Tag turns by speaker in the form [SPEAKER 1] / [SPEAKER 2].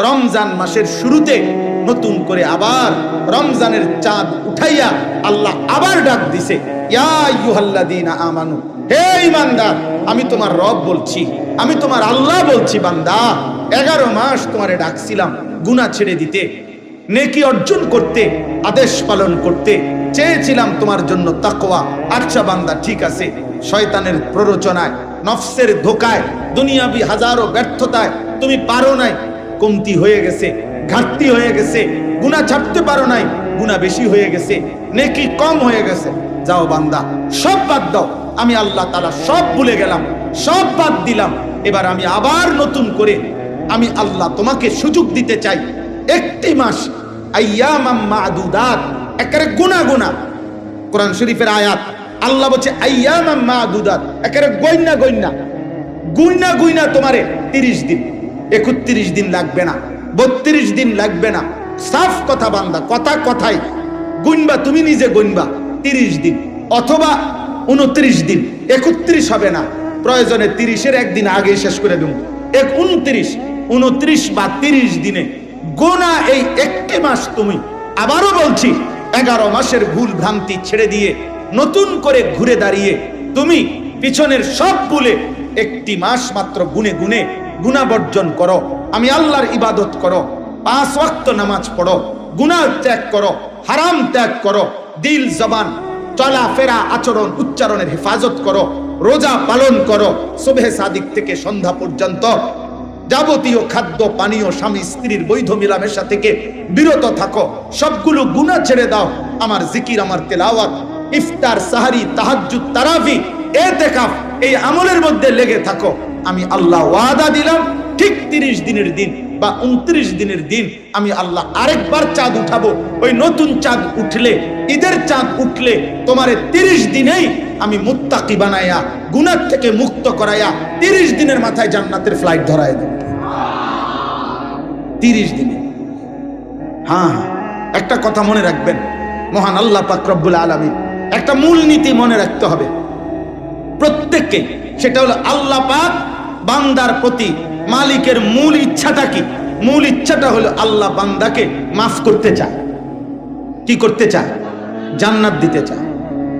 [SPEAKER 1] রমজান মাসের শুরুতে নতুন করে আবার রমজানের চাঁদ উঠাইয়া আল্লাহ আবার ডাক দিছে, ইয়া আইয়ুহাল্লাযীনা আমানু, হে ঈমানদার, আমি তোমার রব বলছি, আমি তোমার আল্লাহ বলছি, বান্দা 11 মাস তোমারে ডাকছিলাম গুনাহ ছেড়ে দিতে, নেকি অর্জন করতে, আদেশ পালন করতে চেয়েছিলাম তোমার জন্য তাকওয়া। আচ্ছা বান্দা, ঠিক আছে, শয়তানের প্ররোচনায়, নফসের ধোকায়, দুনিয়াবি হাজারো ব্যর্থতায় তুমি পারো নাই, কমতি হয়ে গেছে, ঘাটতি হয়ে গেছে, গুনাহ ছাড়তে পারো নাই, গুনাহ বেশি হয়ে গেছে, নেকি কম হয়ে গেছে। যাও বান্দা, সব বাদ দাও, আমি আল্লাহ তাআলা সব ভুলে গেলাম, সব বাদ দিলাম। এবার আমি আবার নতুন করে আমি আল্লাহ তোমাকে সুযোগ দিতে চাই। একটি মাস, আইয়ামাম মাদুদাত, একেবারে গুনা গুনা। কোরআন শরীফের আয়াত, আল্লাহ বলছে আইয়ামাম মাদুদাত, একেবারে গইনা গইনা, গুইনা গুইনা তোমারে 30 দিন, 31 দিন লাগবে না, 32 দিন লাগবে না। সাফ কথা বান্দা, কথা কথাই গুনবা, তুমি নিজে গুনবা 30 দিন অথবা 29 দিন, 31 হবে না, প্রয়োজনে 30-এর একদিন আগে শেষ করে দেব। 29 বা 30 দিনে গোনা এই একটি মাস তুমি, আবারও বলছি, 11 মাসের ভুল ভ্রান্তি ছেড়ে দিয়ে নতুন করে ঘুরে দাঁড়িয়ে তুমি পিছনের সব ভুলে একটি মাস মাত্র গুনে গুনে গুনাহ বর্জন করো, আমি আল্লাহর ইবাদত করো, 5 ওয়াক্ত নামাজ পড়ো, গুনাহ ত্যাগ করো, হারাম ত্যাগ করো, দিল জবান চলাফেরা আচরণ উচ্চারণের হেফাজত করো, রোজা পালন করো, সুবহে সাদিক থেকে সন্ধ্যা পর্যন্ত যাবতীয় খাদ্য পানীয় স্বামী স্ত্রীর বৈধ মিলামেশা থেকে বিরত থাকো, সবগুলো গুনাহ ছেড়ে দাও, আমার জিকির, আমার তেলাওয়াত, ইফতার, সাহারি, তাহাজ্জুদ, তারাবি, ইতিকাফ, এই আমলের মধ্যে লেগে থাকো। আমি আল্লাহ ওয়াদা দিলাম, ঠিক 30 দিনের দিন বা 29 দিনের দিন আমি আল্লাহ আরেকবার চাঁদ উঠাবো। ওই নতুন চাঁদ উঠলে, ঈদের চাঁদ উঠলে তোমারে 30 দিনেই আমি মুত্তাকি বানাইয়া, গুনাহ থেকে মুক্ত করাইয়া 30 দিনের মাথায় জান্নাতের ফ্লাইট ধরায় দেব। 30 দিনে। হ্যাঁ, একটা কথা মনে রাখবেন, মহান আল্লাহ পাক রব্বুল আলামিন একটা মূল নীতি মনে রাখতে হবে প্রত্যেককে, সেটা হলো আল্লাহ পাক বান্দার প্রতি মালিকের মূল ইচ্ছাটা কি? মূল ইচ্ছাটা হলো আল্লাহ বান্দাকে মাফ করতে চায়। কি করতে চায়? জান্নাত দিতে চায়।